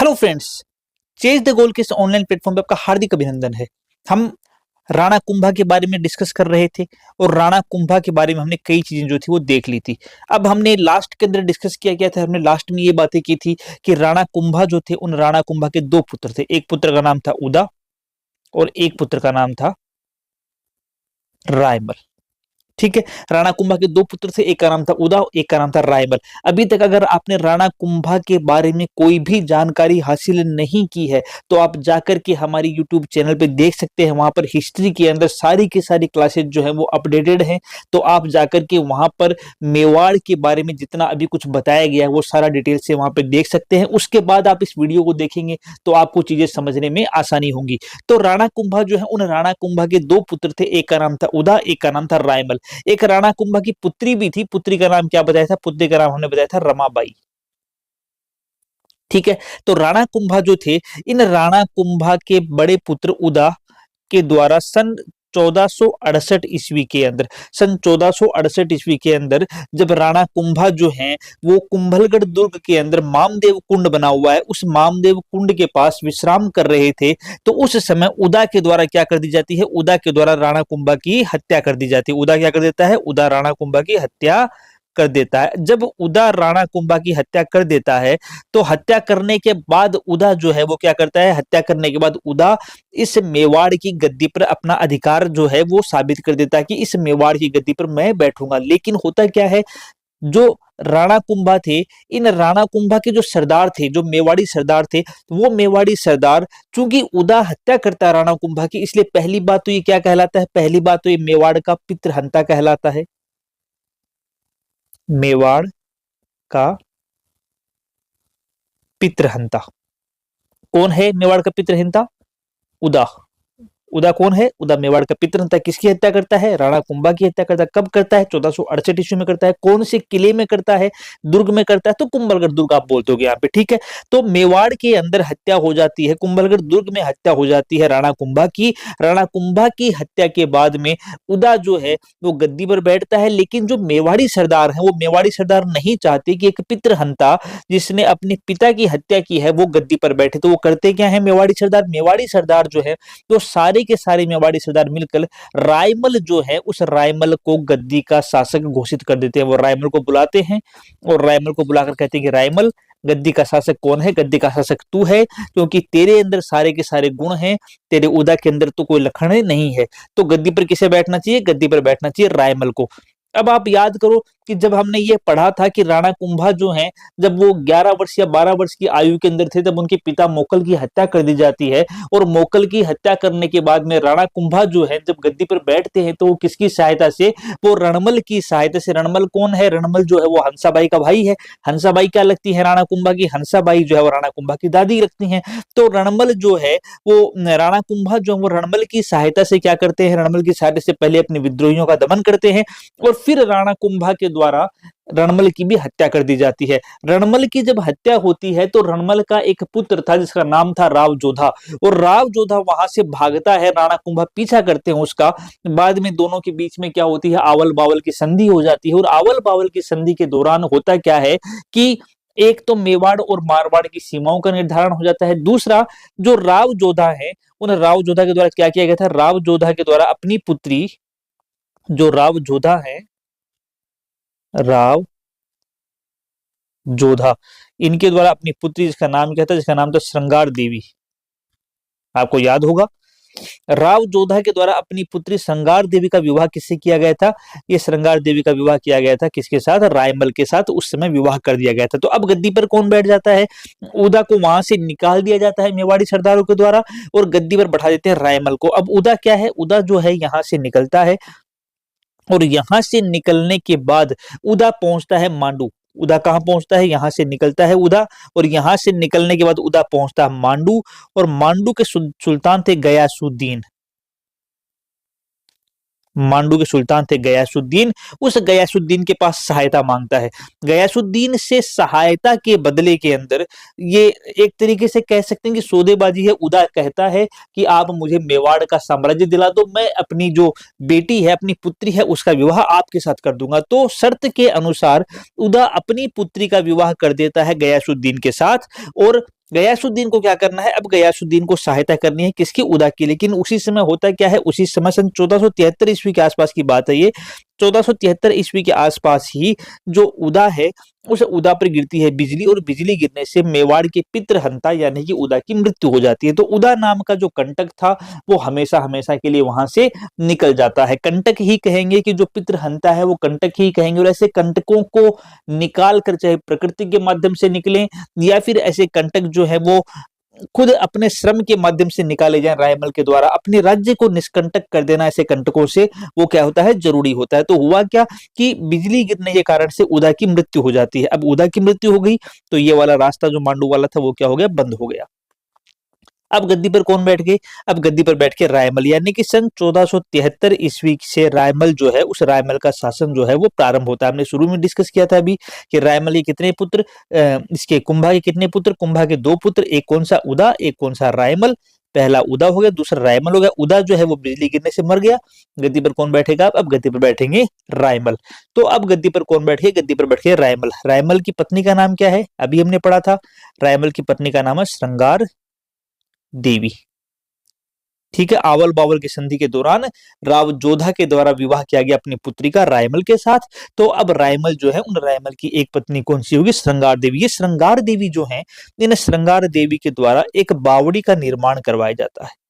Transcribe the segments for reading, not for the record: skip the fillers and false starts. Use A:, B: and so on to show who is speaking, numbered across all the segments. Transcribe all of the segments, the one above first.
A: Hello friends, chase the goal के इस online platform पे आपका हार्दिक अभिनंदन है। हम राणा कुंभा के बारे में डिस्कस कर रहे थे और राणा कुंभा के बारे में हमने कई चीजें जो थी वो देख ली थी। अब हमने लास्ट के अंदर डिस्कस किया गया था, हमने लास्ट में ये बातें की थी कि राणा कुंभा जो थे, उन राणा कुंभा के दो पुत्र थे। एक पुत्र का नाम था उदा और एक पुत्र का नाम था रायमल। ठीक है, राणा कुंभा के दो पुत्र थे, एक का नाम था उदा, एक का नाम था रायमल। अभी तक अगर आपने राणा कुंभा के बारे में कोई भी जानकारी हासिल नहीं की है तो आप जाकर के हमारी यूट्यूब चैनल पे देख सकते हैं। वहां पर हिस्ट्री के अंदर सारी की सारी क्लासेज जो है वो अपडेटेड हैं, तो आप जाकर के वहां पर मेवाड़ के बारे में जितना अभी कुछ बताया गया है वो सारा डिटेल से वहां पे देख सकते हैं। उसके बाद आप इस वीडियो को देखेंगे तो आपको चीजें समझने में आसानी होंगी। तो राणा कुंभा जो है, उन राणा कुंभा के दो पुत्र थे, एक का नाम था उदा, एक का नाम था रायमल। एक राणा कुंभा की पुत्री भी थी। पुत्री का नाम क्या बताया था? पुत्री का नाम हमने बताया था रमाबाई। ठीक है, तो राणा कुंभा जो थे, इन राणा कुंभा के बड़े पुत्र उदा के द्वारा सन 1468 ईस्वी के अंदर, सन 1468 ईस्वी के अंदर जब राणा कुंभा जो हैं वो कुंभलगढ़ दुर्ग के अंदर मामदेव कुंड बना हुआ है, उस मामदेव कुंड के पास विश्राम कर रहे थे, तो उस समय उदा के द्वारा क्या कर दी जाती है? उदा के द्वारा राणा कुंभा की हत्या कर दी जाती है। उदा क्या कर देता है? उदा राणा कुंभा की हत्या कर देता है। जब उदा राणा कुंभा की हत्या कर देता है तो हत्या करने के बाद उदा जो है वो क्या करता है? हत्या करने के बाद उदा इस मेवाड़ की गद्दी पर अपना अधिकार जो है वो साबित कर देता है कि इस मेवाड़ की गद्दी पर मैं बैठूंगा। लेकिन होता क्या है, जो राणा कुंभा थे, इन राणा कुंभा के जो सरदार थे, जो मेवाड़ी सरदार थे, वो मेवाड़ी सरदार, चूंकि उदा हत्या करता है राणा कुंभा की, इसलिए पहली बात तो ये क्या कहलाता है? पहली बात तो ये मेवाड़ का पितृहंता कहलाता है। मेवाड़ का पितृहंता कौन है? मेवाड़ का पितृहंता उदा। उदा कौन है? उदा मेवाड़ का पितृहंता। किसकी हत्या करता है? राणा कुंभा की हत्या करता है। कब करता है? 1468 ईस्वी में करता है। कौन से किले में करता है? दुर्ग में करता है। तो कुंभलगढ़ दुर्ग आप बोलते हो यहाँ पे। ठीक है, तो मेवाड़ के अंदर हत्या हो जाती है, कुंभलगढ़ दुर्ग में हत्या हो जाती है राणा कुंभा की। राणा कुंभा की हत्या के बाद में उदा जो है वो गद्दी पर बैठता है, लेकिन जो मेवाड़ी सरदार है वो मेवाड़ी सरदार नहीं चाहते कि एक पितृहंता जिसने अपने पिता की हत्या की है वो गद्दी पर बैठे। तो वो करते क्या है मेवाड़ी सरदार? मेवाड़ी सरदार जो है तो सारे के सारे मेवाड़ी सरदार मिलकर रायमल जो है, उस रायमल को गद्दी का शासक घोषित कर देते हैं। वो रायमल को बुलाते हैं और रायमल को बुलाकर कहते हैं कि रायमल, गद्दी का शासक कौन है? गद्दी का शासक तू है, क्योंकि तेरे अंदर सारे के सारे गुण हैं, तेरे उदा के अंदर तो कोई लक्षण नहीं है। तो गद्दी पर किसे बैठना चाहिए? गद्दी पर बैठना चाहिए रायमल को। अब आप याद करो कि जब हमने ये पढ़ा था कि राणा कुंभा जो हैं, जब वो 11 वर्ष या 12 वर्ष की आयु के अंदर थे, तब उनके पिता मोकल की हत्या कर दी जाती है। और मोकल की हत्या करने के बाद में राणा कुंभा जो है जब गद्दी पर बैठते हैं तो वो किसकी सहायता से? वो रणमल की सहायता से। रणमल कौन है? रणमल जो है वो हंसाबाई का भाई है। हंसाबाई क्या लगती है राणा कुंभा की? हंसाबाई जो है वो राणा कुंभा की दादी लगती हैं। तो रणमल जो है वो, राणा कुंभा जो है वो रणमल की सहायता से क्या करते हैं? रणमल की सहायता से पहले अपने विद्रोहियों का दमन करते हैं और फिर राणा कुंभा के द्वारा रणमल की भी हत्या कर दी जाती है। रणमल की जब हत्या होती है तो रणमल का एक पुत्र था जिसका नाम था राव जोधा, और राव जोधा वहां से भागता है, राणा कुंभा पीछा करते हैं उसका। बाद में दोनों के बीच में क्या होती है? आवल बावल की संधि हो जाती है। और आवल बावल की संधि के दौरान होता क्या है कि एक तो मेवाड़ और मारवाड़ की सीमाओं का निर्धारण हो जाता है। दूसरा, जो राव जोधा है, उन राव जोधा के द्वारा क्या किया गया था? राव जोधा के द्वारा अपनी पुत्री, जो राव जोधा है, राव जोधा, इनके द्वारा अपनी पुत्री, जिसका नाम क्या था? जिसका नाम था श्रृंगार देवी। आपको याद होगा, राव जोधा के द्वारा अपनी पुत्री श्रृंगार देवी का विवाह किससे किया गया था? ये श्रृंगार देवी का विवाह किया गया था किसके साथ? रायमल के साथ। उस समय विवाह कर दिया गया था। तो अब गद्दी पर कौन बैठ जाता है? उदा को वहां से निकाल दिया जाता है मेवाड़ी सरदारों के द्वारा और गद्दी पर बैठा देते हैं रायमल को। अब उदा क्या है? उदा जो है यहाँ से निकलता है और यहां से निकलने के बाद उदा पहुंचता है मांडू। उदा कहां पहुंचता है? यहां से निकलता है उदा और यहां से निकलने के बाद उदा पहुंचता है मांडू, और मांडू के सुल्तान थे गयासुद्दीन। मांडू के सुल्तान थे गयासुद्दीन। उस गयासुद्दीन के पास सहायता मांगता है। गयासुद्दीन से सहायता के बदले के अंदर, ये एक तरीके से कह सकते हैं कि सौदेबाजी है। उदा कहता है कि आप मुझे मेवाड़ का साम्राज्य दिला दो, मैं अपनी जो बेटी है, अपनी पुत्री है, उसका विवाह आपके साथ कर दूंगा। तो शर्त के अनुसार उदा अपनी पुत्री का विवाह कर देता है गयासुद्दीन के साथ और गयासुद्दीन को क्या करना है, अब गयासुद्दीन को सहायता करनी है किसकी, उदा की। लेकिन उसी समय होता क्या है, उसी समय सन 1473 ईस्वी के आसपास की बात है ये। 1473 ईस्वी के आसपास ही जो उदा है, उस उदा पर गिरती है बिजली, और बिजली गिरने से मेवाड़ के पितृहंता यानी कि उदा की मृत्यु हो जाती है। तो उदा नाम का जो कंटक था वो हमेशा हमेशा के लिए वहां से निकल जाता है। कंटक ही कहेंगे कि जो पितृहंता है वो कंटक ही कहेंगे। और ऐसे कंटकों को निकाल कर, चाहे प्रकृति के माध्यम से निकले या फिर ऐसे कंटक जो है वो खुद अपने श्रम के माध्यम से निकाले जाए रायमल के द्वारा, अपने राज्य को निष्कंटक कर देना ऐसे कंटकों से वो क्या होता है, जरूरी होता है। तो हुआ क्या कि बिजली गिरने के कारण से उदा की मृत्यु हो जाती है। अब उदा की मृत्यु हो गई तो ये वाला रास्ता जो मांडू वाला था वो क्या हो गया, बंद हो गया। अब गद्दी पर कौन बैठ गए, अब गद्दी पर बैठ के रायमल, यानी कि सन 1473 ईस्वी से रायमल जो है, उस रायमल का शासन जो है वो प्रारंभ होता है। हमने शुरू में डिस्कस किया था अभी कि रायमल के कितने पुत्र, इसके कुंभा के कितने पुत्र, कुंभा के 2 पुत्र, एक कौन सा उदा, एक कौन सा रायमल। पहला उदा हो गया, दूसरा रायमल हो गया। उदा जो है वो बिजली गिरने से मर गया। गद्दी पर कौन बैठेगा, अब गद्दी पर बैठेंगे रायमल। तो अब गद्दी पर कौन बैठे, गद्दी पर बैठे रायमल। रायमल की पत्नी का नाम क्या है, अभी हमने पढ़ा था, रायमल की पत्नी का नाम है श्रृंगार देवी। ठीक है, आवल बावल की संधि के दौरान राव जोधा के द्वारा विवाह किया गया अपनी पुत्री का रायमल के साथ। तो अब रायमल जो है, उन रायमल की एक पत्नी कौन सी होगी, श्रृंगार देवी। ये श्रृंगार देवी जो है, इन श्रृंगार देवी के द्वारा एक बावड़ी का निर्माण करवाया जाता है।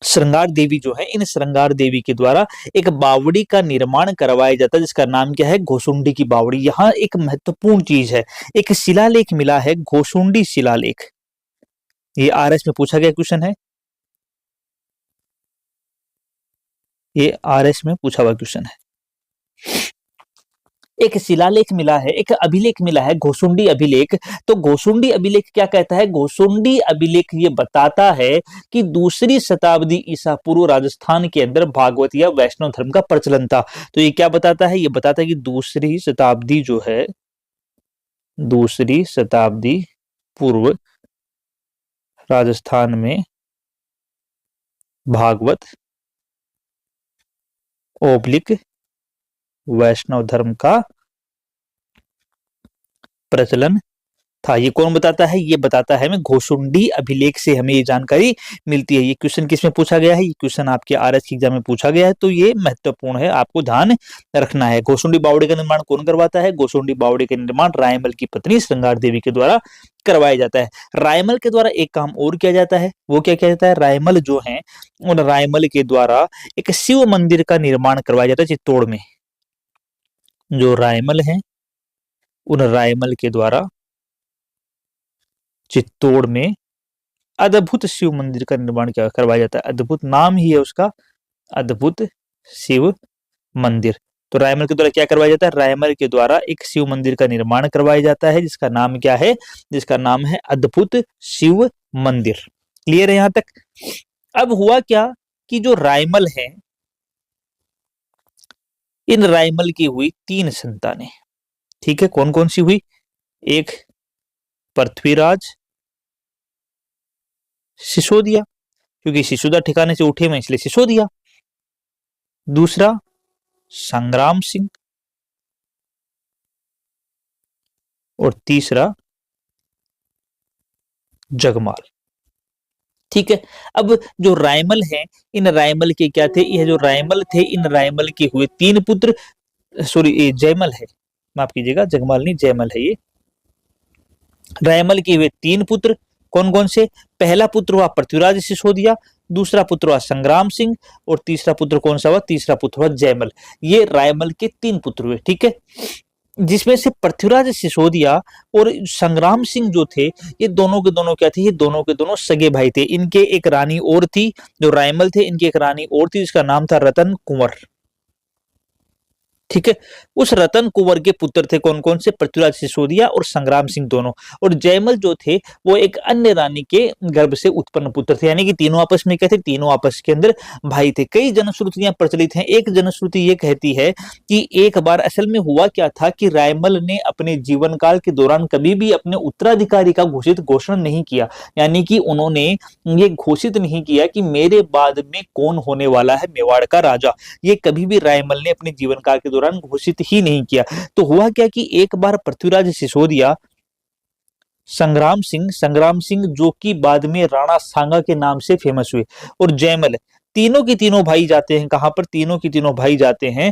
A: श्रृंगार देवी जो है, इन श्रृंगार देवी के द्वारा एक बावड़ी का निर्माण करवाया जाता है जिसका नाम क्या है, घोसुंडी की बावड़ी। यहाँ एक महत्वपूर्ण चीज है, एक शिलालेख मिला है, घोसुंडी शिलालेख। ये आरएस में पूछा गया क्वेश्चन है, ये आरएस में पूछा हुआ क्वेश्चन है। एक शिलालेख मिला है, एक अभिलेख मिला है, घोसुंडी अभिलेख। तो घोसुंडी अभिलेख क्या कहता है, घोसुंडी अभिलेख ये बताता है कि 2री शताब्दी ईसा पूर्व राजस्थान के अंदर भागवत या वैष्णव धर्म का प्रचलन था। तो ये क्या बताता है, ये बताता है कि 2री शताब्दी जो है, 2री शताब्दी पूर्व राजस्थान में भागवत ओब्लिक वैष्णव धर्म का प्रचलन था। ये कौन बताता है, ये बताता है हमें घोसुंडी अभिलेख से हमें ये जानकारी मिलती है। ये क्वेश्चन किसमें पूछा गया है, ये क्वेश्चन आपके आरएस की एग्जाम में पूछा गया है, तो ये महत्वपूर्ण है, आपको ध्यान रखना है। घोसुंडी बावड़ी का निर्माण कौन करवाता है, घोसुंडी बावड़ी का निर्माण रायमल की पत्नी श्रृंगार देवी के द्वारा करवाया जाता है। रायमल के द्वारा एक काम और किया जाता है, वो क्या किया जाता है, रायमल जो है, उन रायमल के द्वारा एक शिव मंदिर का निर्माण करवाया जाता है चित्तौड़ में। जो रायमल है, उन रायमल के द्वारा चित्तौड़ में अद्भुत शिव मंदिर का निर्माण करवाया जाता है। अद्भुत नाम ही है उसका, अद्भुत शिव मंदिर। तो रायमल के द्वारा क्या करवाया जाता है, रायमल के द्वारा एक शिव मंदिर का निर्माण करवाया जाता है जिसका नाम क्या है, जिसका नाम है अद्भुत शिव मंदिर। क्लियर है यहां तक। अब हुआ क्या कि जो रायमल है, इन रायमल की हुई 3 संतानें। ठीक है, कौन कौन सी हुई, एक पृथ्वीराज सिसोदिया, क्योंकि सिसोदा ठिकाने से उठे में इसलिए सिसोदिया। दूसरा संग्राम सिंह, और तीसरा जगमाल। ठीक है, अब जो रायमल है, इन रायमल के क्या थे, यह जो रायमल थे, इन रायमल के हुए 3 पुत्र, सॉरी ये जयमल है, माफ कीजिएगा, जगमाल नहीं जयमल है ये। रायमल के हुए 3 पुत्र, कौन कौन से, पहला पुत्र हुआ पृथ्वीराज सिसोदिया, दूसरा पुत्र हुआ संग्राम सिंह, और तीसरा पुत्र कौन सा हुआ, तीसरा पुत्र हुआ जयमल। ये रायमल के 3 पुत्र हुए। ठीक है, जिसमें से पृथ्वीराज सिसोदिया और संग्राम सिंह जो थे, ये दोनों के दोनों क्या थे, ये दोनों के दोनों सगे भाई थे। इनके एक रानी और थी, जो रायमल थे, इनकी एक रानी और थी जिसका नाम था रतन कुंवर। ठीक है, उस रतन कुंवर के पुत्र थे कौन कौन से, पृथ्वीराज सिसोदिया और संग्राम सिंह दोनों। और जयमल जो थे वो एक अन्य रानी के गर्भ से उत्पन्न पुत्र थे, यानी कि तीनों आपस में क्या थे, तीनों आपस के अंदर भाई थे। कई जनश्रुतियां प्रचलित हैं। एक जनश्रुति ये कहती है कि एक बार असल में हुआ क्या था कि रायमल ने अपने जीवन काल के दौरान कभी भी अपने उत्तराधिकारी का घोषणा नहीं किया, यानी कि उन्होंने ये घोषित नहीं किया कि मेरे बाद में कौन होने वाला है मेवाड़ का राजा। ये कभी भी रायमल ने अपने जीवन काल के दौरान घोषित ही नहीं किया। तो हुआ क्या कि एक बार पृथ्वीराज सिसोदिया, संग्राम सिंह जो कि बाद में राणा सांगा के नाम से फेमस हुए, और जयमल, तीनों के तीनों भाई जाते हैं कहां पर, तीनों के तीनों भाई जाते हैं,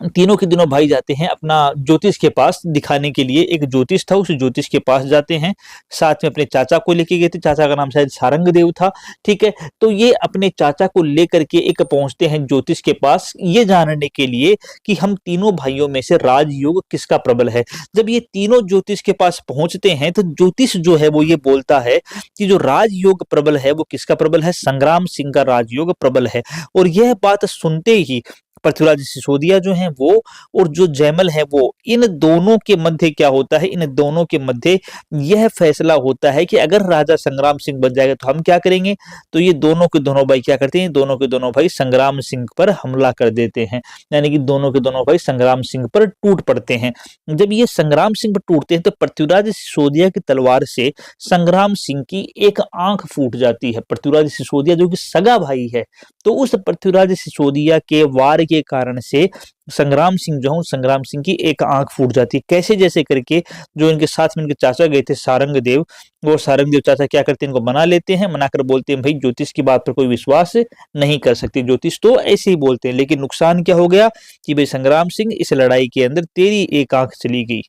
A: तीनों के दिनों भाई जाते हैं अपना ज्योतिष के पास दिखाने के लिए। एक ज्योतिष था, उस ज्योतिष के पास जाते हैं, साथ में अपने चाचा को लेके गए थे, चाचा का नाम शायद सारंग देव था, ठीक है। तो ये अपने चाचा को लेकर के एक पहुंचते हैं ज्योतिष के पास, ये जानने के लिए कि हम तीनों भाइयों में से राजयोग किसका प्रबल है। जब ये तीनों ज्योतिष के पास पहुंचते हैं तो ज्योतिष जो है वो ये बोलता है कि जो राजयोग प्रबल है वो किसका प्रबल है, संग्राम सिंह का राजयोग प्रबल है। और यह बात सुनते ही पृथ्वीराज सिसोदिया जो हैं वो और जो जयमल है वो, इन दोनों के मध्य क्या होता है, इन दोनों के मध्य यह फैसला होता है कि अगर राजा संग्राम सिंह बन जाएगा तो हम क्या करेंगे। तो ये दोनों के दोनों भाई क्या करते हैं, दोनों के दोनों भाई संग्राम सिंह पर हमला कर देते हैं, यानी कि दोनों के दोनों भाई संग्राम सिंह पर टूट पड़ते हैं। जब ये संग्राम सिंह पर टूटते हैं तो पृथ्वीराज सिसोदिया की तलवार से संग्राम सिंह की एक आंख फूट जाती है। पृथ्वीराज सिसोदिया जो कि सगा भाई है, तो उस पृथ्वीराज सिसोदिया के वार के कारण से संग्राम सिंह जो है, संग्राम सिंह की एक आंख फूट जाती है। कैसे, जैसे करके जो इनके साथ में इनके चाचा गए थे सारंग देव, वो सारंग देव चाचा क्या करते हैं, इनको मना लेते हैं, मनाकर बोलते हैं भाई ज्योतिष की बात पर कोई विश्वास नहीं कर सकते, ज्योतिष तो ऐसे ही बोलते हैं। लेकिन नुकसान क्या हो गया कि भाई संग्राम सिंह इस लड़ाई के अंदर तेरी एक आंख चली गई।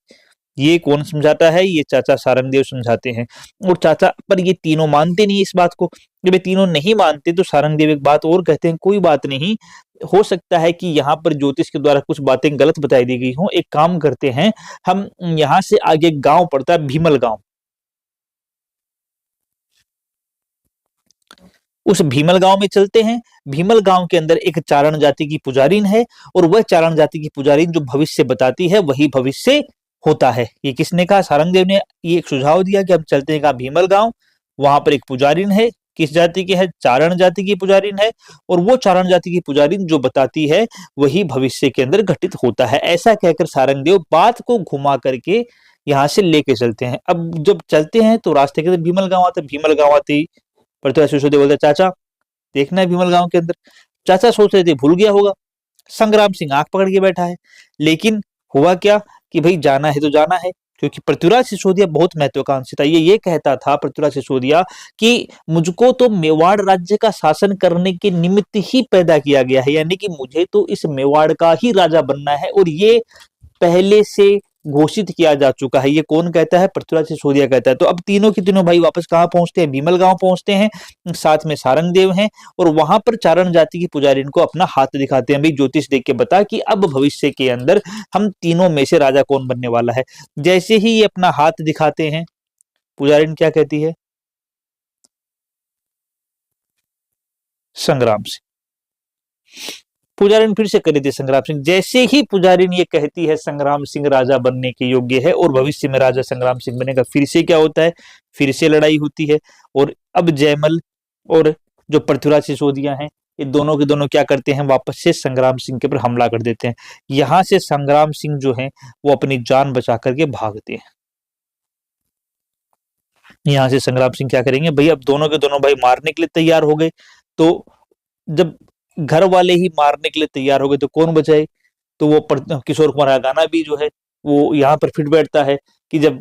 A: ये कौन समझाता है, ये चाचा सारंगदेव समझाते हैं। और चाचा पर ये तीनों मानते नहीं इस बात को। जब ये तीनों नहीं मानते तो सारंगदेव एक बात और कहते हैं, कोई बात नहीं, हो सकता है कि यहाँ पर ज्योतिष के द्वारा कुछ बातें गलत बताई दी गई हों। एक काम करते हैं, हम यहाँ से आगे गांव पड़ता है भीमल गांव, उस भीमल गांव में चलते हैं। भीमल गांव के अंदर एक चारण जाति की पुजारिन है, और वह चारण जाति की पुजारिन जो भविष्य बताती है वही भविष्य होता है। ये किसने कहा, सारंगदेव ने ये एक सुझाव दिया कि हम चलते हैं कहा भीमल गांव, वहां पर एक पुजारिन है, किस जाति की है, चारण जाति की पुजारिन है, और वो चारण जाति की पुजारिन जो बताती है वही भविष्य के अंदर घटित होता है। ऐसा कहकर सारंगदेव बात को घुमा करके यहाँ से लेके चलते हैं। अब जब चलते हैं तो रास्ते के अंदर भीमल गांव आते, भीमल गांव आते ही पृथ्वीराज सिसोदिया बोलते, चाचा देखना है भीमल गांव के अंदर। चाचा सोच रहे थे भूल गया होगा, संग्राम सिंह आंख पकड़ के बैठा है। लेकिन हुआ क्या कि भाई जाना है तो जाना है, क्योंकि पृथ्वीराज सिसोदिया बहुत महत्वाकांक्षी था। ये कहता था पृथ्वीराज सिसोदिया कि मुझको तो मेवाड़ राज्य का शासन करने के निमित्त ही पैदा किया गया है, यानी कि मुझे तो इस मेवाड़ का ही राजा बनना है, और ये पहले से घोषित किया जा चुका है। ये कौन कहता है, पृथ्वीराज सिसोदिया कहता है। तो अब तीनों के तीनों भाई वापस कहां पहुंचते हैं, भीमल गांव पहुंचते हैं, साथ में सारंगदेव हैं, और वहां पर चारण जाति की पुजारिन को अपना हाथ दिखाते हैं, भाई ज्योतिष देख के बता कि अब भविष्य के अंदर हम तीनों में से राजा कौन बनने वाला है। जैसे ही ये अपना हाथ दिखाते हैं, पुजारिन क्या कहती है, संग्राम सिंह। पुजारिन फिर से कह देती है संग्राम सिंह। जैसे ही पुजारिन ये कहती है संग्राम सिंह राजा बनने के योग्य है और भविष्य में राजा संग्राम सिंह बनेगा, फिर से क्या होता है, फिर से लड़ाई होती है। और अब जयमल और जो पृथ्वीराज सिसोदिया हैं, ये दोनों के दोनों क्या करते हैं, वापस से संग्राम सिंह के ऊपर हमला कर देते हैं। यहां से संग्राम सिंह जो है वो अपनी जान बचा करके भागते हैं। यहां से संग्राम सिंह क्या करेंगे, भाई अब दोनों के दोनों भाई मारने के लिए तैयार हो गए। तो जब घर वाले ही मारने के लिए तैयार हो गए तो कौन बचाए। तो वो किशोर कुमार का गाना भी जो है वो यहाँ पर फिट बैठता है कि जब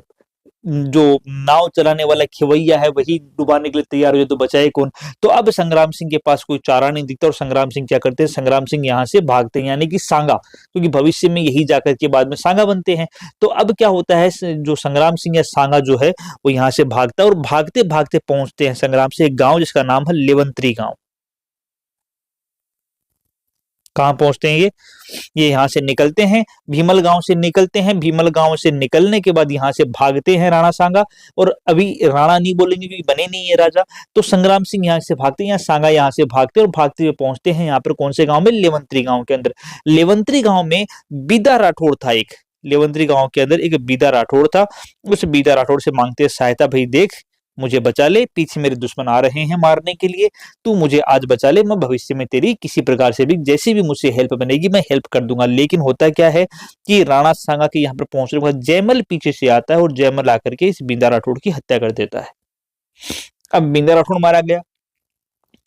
A: जो नाव चलाने वाला खेवैया है वही डुबाने के लिए तैयार हो जाए तो बचाए कौन। तो अब संग्राम सिंह के पास कोई चारा नहीं दिखता, और संग्राम सिंह क्या करते हैं, संग्राम सिंह यहाँ से भागते हैं, यानी कि सांगा, क्योंकि भविष्य में यही जाकर के बाद में सांगा बनते हैं। तो अब क्या होता है, जो संग्राम सिंह या सांगा जो है वो यहाँ से भागता है, और भागते भागते पहुंचते हैं संग्राम से एक गांव जिसका नाम है लेवंत्री गांव। कहां पहुंचते हैं ये यहाँ से निकलते हैं, भीमल गांव से निकलते हैं। भीमल गांव से निकलने के बाद यहाँ से भागते हैं राणा सांगा, और अभी राणा नहीं बोलेंगे क्योंकि बने नहीं है राजा। तो संग्राम सिंह यहाँ से भागते हैं, सांगा यहाँ से भागते और भागते हुए पहुंचते हैं यहाँ पर कौन से गांव में, लेवंत्री गांव के अंदर। लेवंत्री गांव में बीदा राठौड़ था एक, लेवंत्री गांव के अंदर एक बीदा राठौड़ था। उस बीदा राठौड़ से मांगते हैं सहायता, भाई देख मुझे बचा ले, पीछे मेरे दुश्मन आ रहे हैं मारने के लिए, तू मुझे आज बचा ले, मैं भविष्य में तेरी किसी प्रकार से भी जैसी भी मुझसे हेल्प बनेगी मैं हेल्प कर दूंगा। लेकिन होता क्या है कि राणा सांगा के यहाँ पर पहुंचने के बाद जयमल पीछे से आता है और जयमल आकर के इस बीदा राठौड़ की हत्या कर देता है। अब बीदा राठौड़ मारा गया,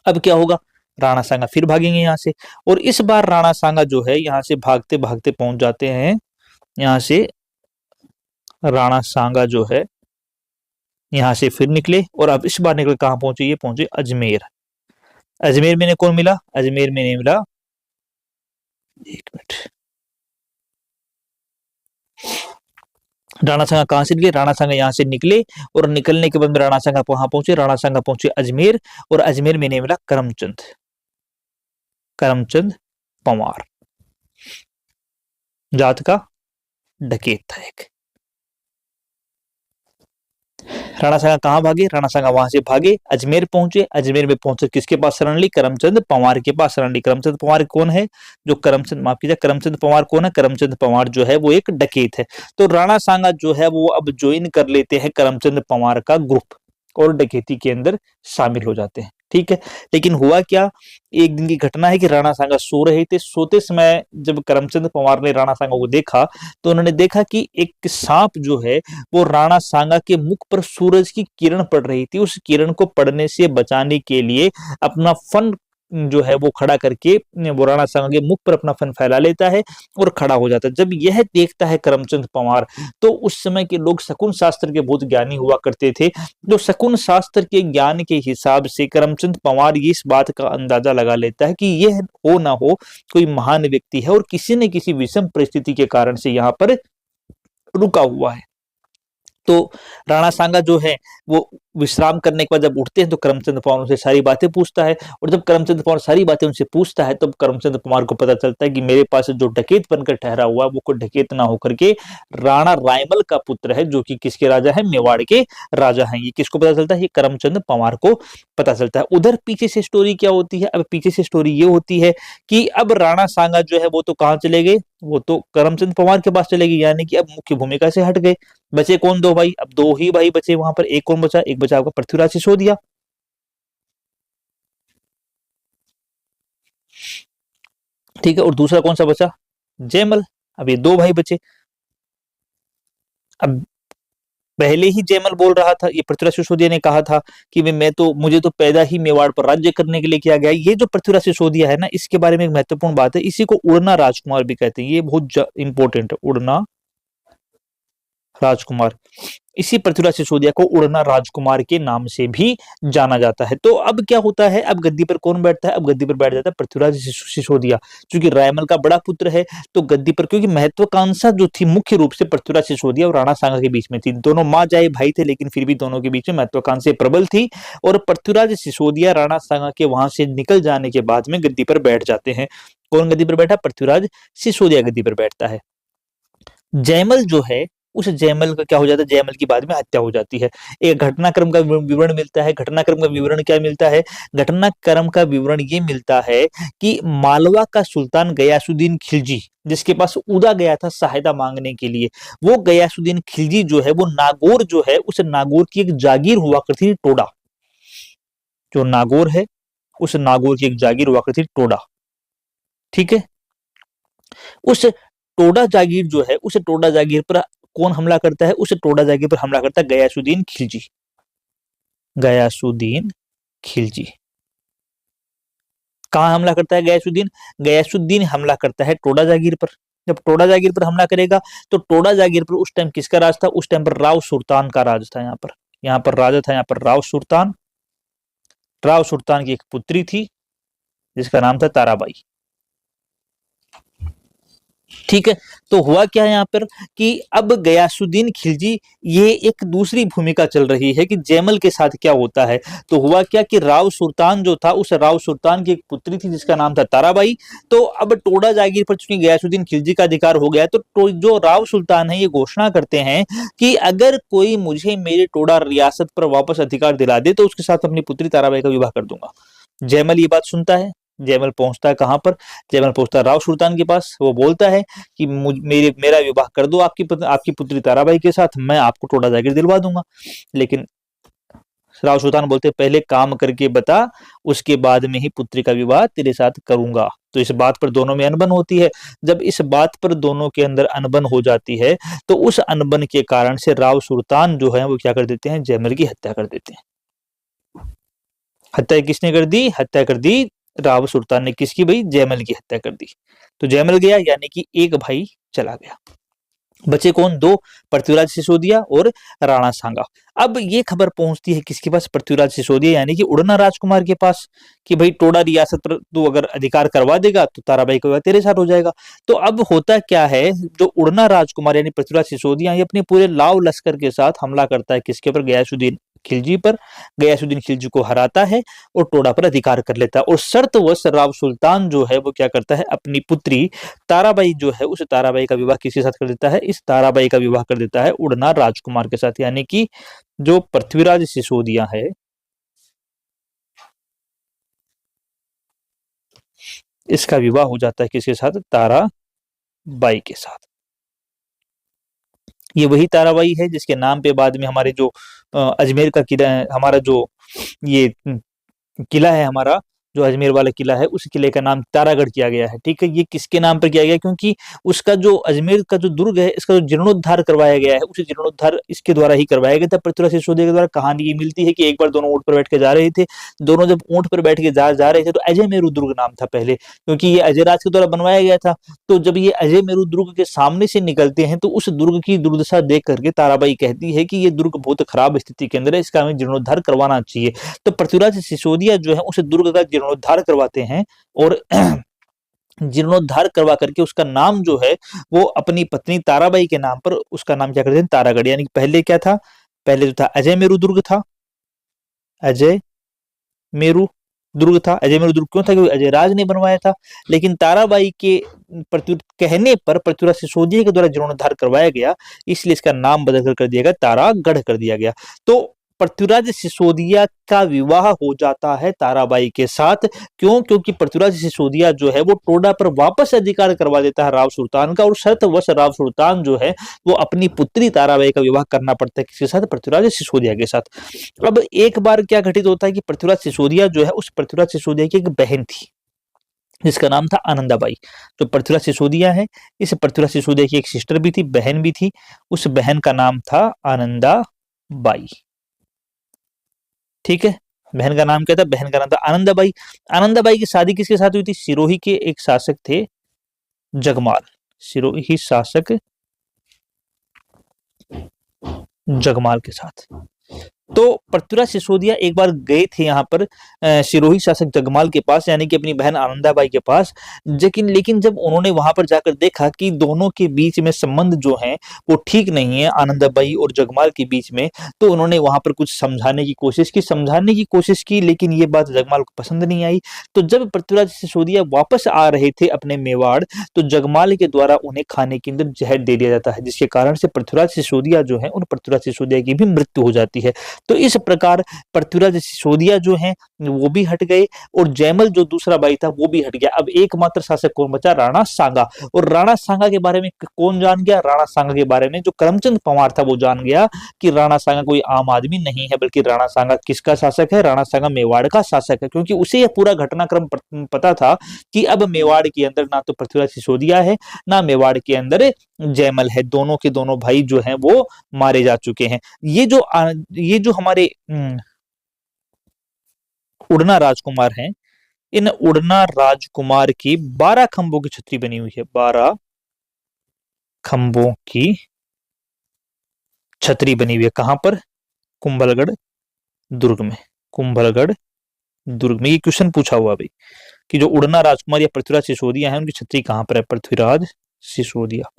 A: अब क्या होगा, राणा सांगा फिर भागेंगे यहाँ से, और इस बार राणा सांगा जो है यहाँ से भागते भागते पहुंच जाते हैं, यहाँ से राणा सांगा जो है यहाँ से फिर निकले, और अब इस बार निकल कहाँ पहुंचे, ये पहुंचे अजमेर। अजमेर में कौन मिला, अजमेर में नहीं मिला, एक मिनट, राणा सांगा कहां से निकले, राणा सांगा यहाँ से निकले, और निकलने के बाद राणा सांगा वहां पहुंचे, राणा सांगा पहुंचे अजमेर, और अजमेर में नहीं मिला करमचंद, करमचंद पंवार, जात का डकैत था एक। राणा सांगा कहां भागे, राणा सांगा वहां से भागे, अजमेर पहुंचे, अजमेर में पहुंचे किसके पास शरण ली, करमचंद पंवार के पास शरण ली। करमचंद पंवार कौन है, जो करमचंद, माफ कीजिए, करमचंद पंवार कौन है, करमचंद पंवार जो है वो एक डकैत है। तो राणा सांगा जो है वो अब ज्वाइन कर लेते हैं करमचंद पंवार का ग्रुप, और डकैती के अंदर शामिल हो जाते हैं, ठीक है। लेकिन हुआ क्या, एक दिन की घटना है कि राणा सांगा सो रहे थे, सोते समय जब करमचंद पंवार ने राणा सांगा को देखा, तो उन्होंने देखा कि एक सांप जो है वो राणा सांगा के मुख पर सूरज की किरण पड़ रही थी, उस किरण को पड़ने से बचाने के लिए अपना फन जो है वो खड़ा करके वो राणा सांगा के मुख पर अपना फन फैला लेता है और खड़ा हो जाता है। जब यह देखता है करमचंद पंवार, तो उस समय के लोग शकुन शास्त्र के बहुत ज्ञानी हुआ करते थे, जो शकुन शास्त्र के ज्ञान के हिसाब से करमचंद पंवार ये इस बात का अंदाजा लगा लेता है कि यह हो ना हो कोई महान व्यक्ति है और किसी न किसी विषम परिस्थिति के कारण से यहाँ पर रुका हुआ है। तो राणा सांगा जो है वो विश्राम करने के बाद जब उठते हैं तो करमचंद पंवार उनसे सारी बातें पूछता है, और जब करमचंद पंवार सारी बातें उनसे पूछता है तब करमचंद पंवार को पता चलता है कि मेरे पास जो डकैत बनकर ठहरा हुआ वो कोई डकैत ना होकर के राणा रायमल का पुत्र है, जो कि किसके राजा है, मेवाड़ के राजा हैं। ये किसको पता चलता है, ये करमचंद पंवार को पता चलता है। उधर पीछे से स्टोरी क्या होती है, अब पीछे से स्टोरी ये होती है कि अब राणा सांगा जो है वो तो कहाँ चले गए, वो तो करमचंद पंवार के पास चले गए, यानी कि अब मुख्य भूमिका से हट गए। बचे कौन, दो भाई, अब दो ही भाई बचे वहां पर। एक कौन बचा, एक बचा आपका पृथ्वीराज सिसोदिया, ठीक है, और दूसरा कौन सा बचा, जयमल। अब ये दो भाई बचे। अब पहले ही जयमल बोल रहा था, ये पृथ्वीराज सिसोदिया ने कहा था कि मैं तो, मुझे तो पैदा ही मेवाड़ पर राज्य करने के लिए किया गया। ये जो पृथ्वीराज सिसोदिया है ना, इसके बारे में एक महत्वपूर्ण बात है, इसी को उड़ना राजकुमार भी कहते हैं, ये बहुत इंपॉर्टेंट है, उड़ना राजकुमार। इसी पृथ्वीराज सिसोदिया को उड़ना राजकुमार के नाम से भी जाना जाता है। तो अब क्या होता है, अब गद्दी पर कौन बैठता है, अब गद्दी पर बैठ जाता है पृथ्वीराज सिसोदिया। क्योंकि रायमल का बड़ा पुत्र है तो गद्दी पर, क्योंकि महत्वाकांक्षा जो थी मुख्य रूप से पृथ्वीराज सिसोदिया और राणा सांगा के बीच में थी। दोनों माँ जाए भाई थे, लेकिन फिर भी दोनों के बीच में महत्वाकांक्षा प्रबल थी, और पृथ्वीराज सिसोदिया राणा सांगा के वहां से निकल जाने के बाद में गद्दी पर बैठ जाते हैं। कौन गद्दी पर बैठा, पृथ्वीराज सिसोदिया गद्दी पर बैठता है। जयमल जो है, उस जयमल का क्या हो जाता है, जयमल की बाद में हत्या हो जाती है। एक घटनाक्रम का विवरण मिलता है। घटनाक्रम का विवरण क्या मिलता है, घटनाक्रम का विवरण ये मिलता है कि मालवा का सुल्तान गयासुद्दीन खिलजी, जिसके पास उदा गया था सहायता मांगने के लिए, वो गयासुद्दीन खिलजी जो है वो नागौर जो है, उस नागौर की एक जागीर हुआ करती थी टोडा, जो नागौर है उस नागौर की एक जागीर हुआ करती थी टोडा, ठीक है। उस टोडा जागीर जो है, उस टोडा जागीर पर कौन हमला करता है, उस टोडा जागीर पर हमला करता है गयासुद्दीन खिलजी। गयासुद्दीन खिलजी कहां हमला करता है, गयासुद्दीन, गयासुद्दीन हमला करता है टोडा जागीर पर। जब टोडा जागीर पर हमला करेगा तो टोडा जागीर पर उस टाइम किसका राज था, उस टाइम पर राव सुल्तान का राज था। यहाँ पर राजा था, यहाँ पर राव सुल्तान। राव सुल्तान की एक पुत्री थी जिसका नाम था ताराबाई, ठीक है। तो हुआ क्या है यहाँ पर कि अब गयासुद्दीन खिलजी, ये एक दूसरी भूमिका चल रही है कि जयमल के साथ क्या होता है। तो हुआ क्या कि राव सुल्तान जो था, उस राव सुल्तान की एक पुत्री थी जिसका नाम था ताराबाई। तो अब टोडा जागीर पर चूंकि गयासुद्दीन खिलजी का अधिकार हो गया, तो जो राव सुल्तान है ये घोषणा करते हैं कि अगर कोई मुझे मेरे टोडा रियासत पर वापस अधिकार दिला दे तो उसके साथ अपनी पुत्री ताराबाई का विवाह कर दूंगा। जयमल ये बात सुनता है। जयमल पहुंचता है कहां पर, जयमल पहुंचता है राव सुल्तान के पास। वो बोलता है कि मेरा विवाह कर दो आपकी पुत्री ताराबाई के साथ, मैं आपको टोडा जागीर दिलवा दूंगा। लेकिन राव सुल्तान बोलते पहले काम करके बता, उसके बाद में ही पुत्री का विवाह तेरे साथ करूंगा। तो इस बात पर दोनों में अनबन होती है। जब इस बात पर दोनों के अंदर अनबन हो जाती है तो उस अनबन के कारण से राव सुल्तान जो है वो क्या कर देते हैं, जयमल की हत्या कर देते हैं। हत्या किसने कर दी, हत्या कर दी राव सुल्तान ने किसकी भाई? जयमल की हत्या कर दी। तो जयमल गया यानी कि एक भाई चला गया। बचे कौन? दो, पृथ्वीराज सिसोदिया और राणा सांगा। अब ये खबर पहुंचती है किसके पास? पृथ्वीराज सिसोदिया यानी कि उड़ना राजकुमार के पास कि भाई टोडा रियासत पर तू अगर अधिकार करवा देगा तो ताराबाई का विवाह तेरे साथ हो जाएगा। तो अब होता क्या है, जो उड़ना राजकुमार यानी पृथ्वीराज सिसोदिया ये अपने पूरे लाव लश्कर के साथ हमला करता है किसके पर? गयासुद्दीन खिलजी पर। गयासुद्दीन खिलजी को हराता है और टोडा पर अधिकार कर लेता है। और शर्तवश राव सुल्तान जो है वो क्या करता है? अपनी पुत्री ताराबाई जो है उस ताराबाई का विवाह किसके साथ कर देता है? इस ताराबाई का विवाह कर देता है उड़ना राजकुमार के साथ। यानी कि जो पृथ्वीराज सिसोदिया है इसका विवाह हो जाता है किसके साथ? ताराबाई के साथ। ये वही ताराबाई है जिसके नाम पे बाद में हमारे जो अजमेर का किला है, हमारा जो ये किला है, हमारा जो अजमेर वाला किला है उस किले का नाम तारागढ़ किया गया है। ठीक है, ये किसके नाम पर किया गया? क्योंकि उसका जो अजमेर का जो दुर्ग है इसका जो जीर्णोद्धार करवाया गया है उसी जीर्णोद्धार इसके द्वारा ही करवाया गया था, पृथ्वीराज सिसोदिया के द्वारा। कहानी ये मिलती है कि एक बार दोनों ऊंट पर बैठ के जा रहे थे। दोनों जब ऊंट पर बैठ के जा रहे थे तो अजय मेरू दुर्ग नाम था पहले, क्योंकि ये अजय राज के द्वारा बनवाया गया था। तो जब ये अजय मेरू दुर्ग के सामने से निकलते हैं तो उस दुर्ग की दुर्दशा देख करके ताराबाई कहती है कि ये दुर्ग बहुत खराब स्थिति के अंदर है, इसका हमें जीर्णोद्धार करवाना चाहिए। तो पृथ्वीराज सिसोदिया जो है उस दुर्ग का जीर्णोद्धार करवाते हैं और जीर्णोद्धार करवा करके उसका नाम जो है वो अपनी पत्नी ताराबाई के नाम पर उसका नाम क्या करते हैं? तारागढ़। यानी पहले क्या था? पहले जो था अजय मेरू दुर्ग था, अजय मेरू दुर्ग था। अजय मेरू दुर्ग क्यों था? क्योंकि अजय राज ने बनवाया था। लेकिन ताराबाई के कहने पर पृथ्वीराज सिसोदिया के द्वारा जीर्णोद्धार करवाया गया, इसलिए इसका नाम बदल कर दिया गया, तारागढ़ कर दिया गया। तो पृथ्वीराज सिसोदिया का विवाह हो जाता है ताराबाई के साथ। क्यों? क्योंकि पृथ्वीराज सिसोदिया जो है वो टोडा पर वापस अधिकार करवा देता है राव सुल्तान का, और शर्तवश राव सुल्तान जो है वो अपनी पुत्री ताराबाई का विवाह करना पड़ता है किसके साथ? पृथ्वीराज सिसोदिया के साथ। अब एक बार क्या घटित होता है कि पृथ्वीराज सिसोदिया जो है उस पृथ्वीराज सिसोदिया की एक बहन थी जिसका नाम था आनंदाबाई। जो पृथ्वीराज सिसोदिया है इस पृथ्वीराज सिसोदिया की एक सिस्टर भी थी, बहन भी थी। उस बहन का नाम था आनंदाबाई। ठीक है, बहन का नाम क्या था? बहन का नाम था आनंदाबाई। आनंदाबाई की शादी किसके साथ हुई थी? सिरोही के एक शासक थे जगमाल, सिरोही शासक जगमाल के साथ। तो पृथ्वीराज सिसोदिया एक बार गए थे यहाँ पर सिरोही शासक जगमाल के पास, यानी कि अपनी बहन आनंदाबाई के पास। लेकिन जब उन्होंने वहां पर जाकर देखा कि दोनों के बीच में संबंध जो हैं वो ठीक नहीं है, आनंदाबाई और जगमाल के बीच में, तो उन्होंने वहां पर कुछ समझाने की कोशिश की, लेकिन ये बात जगमाल को पसंद नहीं आई। तो जब पृथ्वीराज सिसोदिया वापस आ रहे थे अपने मेवाड़, तो जगमाल के द्वारा उन्हें खाने के अंदर जहर दे दिया जाता है, जिसके कारण से पृथ्वीराज सिसोदिया जो है उन पृथ्वीराज सिसोदिया की भी मृत्यु हो जाती है। तो इस प्रकार पृथ्वीराज सिसोदिया जो हैं वो भी हट गए और जयमल जो दूसरा भाई था वो भी हट गया। अब एकमात्र शासक कौन बचा? राणा सांगा। और राणा सांगा के बारे में कौन जान गया? राणा सांगा के बारे में जो करमचंद पंवार था वो जान गया कि राणा सांगा कोई आम आदमी नहीं है, बल्कि राणा सांगा किसका शासक है? राणा सांगा मेवाड़ का शासक है, क्योंकि उसे यह पूरा घटनाक्रम पता था कि अब मेवाड़ के अंदर ना तो पृथ्वीराज सिसोदिया है ना मेवाड़ के अंदर जयमल है, दोनों के दोनों भाई जो हैं वो मारे जा चुके हैं। ये जो हमारे उड़ना राजकुमार हैं, इन उड़ना राजकुमार की 12 खंभों की छतरी बनी हुई है, 12 खंभों की छतरी बनी हुई है। कहां पर? कुंभलगढ़ दुर्ग में। कुंभलगढ़ दुर्ग में। ये क्वेश्चन पूछा हुआ भाई कि जो उड़ना राजकुमार या पृथ्वीराज सिसोदिया है उनकी छतरी कहां पर है? पृथ्वीराज सिसोदिया।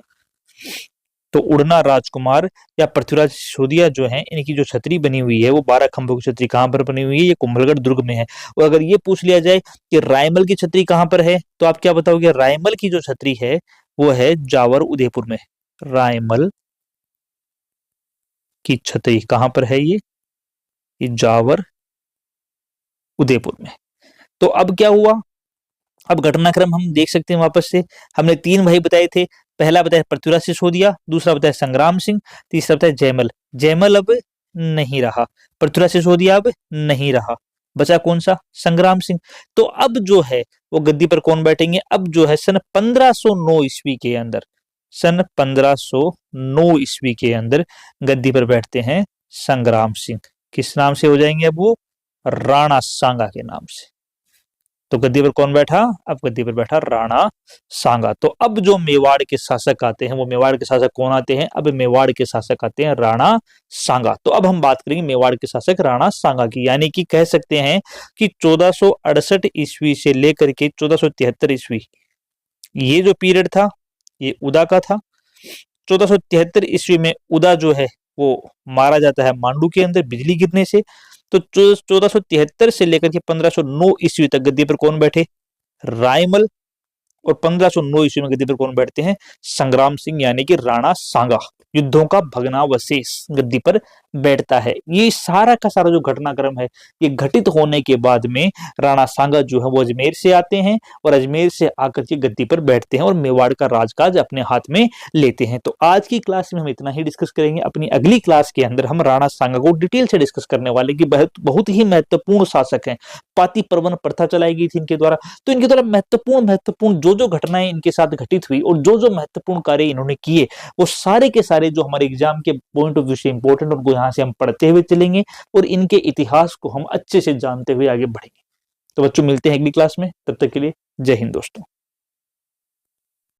A: तो उड़ना राजकुमार या पृथ्वीराज सिसोदिया जो है इनकी जो छतरी बनी हुई है वो 12 खंभों की छतरी कहां पर बनी हुई है? ये कुंभलगढ़ दुर्ग में है। और अगर ये पूछ लिया जाए कि रायमल की छतरी कहां पर है, तो आप क्या बताओगे? रायमल की जो छतरी है वो है जावर उदयपुर में। रायमल की छतरी कहां पर है? ये जावर उदयपुर में। तो अब क्या हुआ? अब घटनाक्रम हम देख सकते हैं वापस से। हमने 3 भाई बताए थे, पहला बताया पृथ्वीराज सिसोदिया, दूसरा बताया संग्राम सिंह, तीसरा बताया जयमल। जयमल अब नहीं रहा, पृथ्वीराज सिसोदिया अब नहीं रहा, बचा कौन सा? संग्राम सिंह। तो अब जो है वो गद्दी पर कौन बैठेंगे? अब जो है सन 1509 ईस्वी के अंदर, सन 1509 ईस्वी के अंदर गद्दी पर बैठते हैं संग्राम सिंह। किस नाम से हो जाएंगे अब वो? राणा सांगा के नाम से। तो गद्दी पर कौन बैठा? अब गद्दी पर बैठा राणा सांगा। तो अब जो मेवाड़ के शासक आते हैं, वो मेवाड़ के शासक कौन आते हैं? अब मेवाड़ के शासक आते हैं राणा सांगा। तो अब हम बात करेंगे मेवाड़ के शासक राणा सांगा की, यानी कि कह सकते हैं कि 1468 ईस्वी से लेकर के 1473 ईस्वी, ये जो पीरियड था ये उदा का था। 1473 ईस्वी में उदा जो है वो मारा जाता है मांडू के अंदर बिजली गिरने से। तो 1473 से लेकर के 1509 ईस्वी तक गद्दी पर कौन बैठे? रायमल। और 1509 ईस्वी में गद्दी पर कौन बैठते हैं? संग्राम सिंह, यानी कि राणा सांगा। युद्धों का भग्नावशेष गद्दी पर बैठता है। ये सारा का सारा जो घटनाक्रम है ये घटित होने के बाद में राणा सांगा जो है वो अजमेर से आते हैं और अजमेर से आकर के गद्दी पर बैठते हैं और मेवाड़ का राजकाज अपने हाथ में लेते हैं। तो आज की क्लास में हम इतना ही डिस्कस करेंगे। अपनी अगली क्लास के अंदर हम राणा सांगा को डिटेल से डिस्कस करने वाले कि बहुत ही महत्वपूर्ण शासक हैं। पाती परवन प्रथा चलाई गई थी इनके द्वारा। तो इनके द्वारा महत्वपूर्ण जो घटनाएं इनके साथ घटित हुई और जो महत्वपूर्ण कार्य इन्होंने किए, वो सारे के सारे जो हमारे एग्जाम के पॉइंट ऑफ व्यू से इंपॉर्टेंट, उनको यहाँ से हम पढ़ते हुए चलेंगे और इनके इतिहास को हम अच्छे से जानते हुए आगे बढ़ेंगे। तो बच्चों मिलते हैं अगली क्लास में, तब तक के लिए जय हिंद दोस्तों।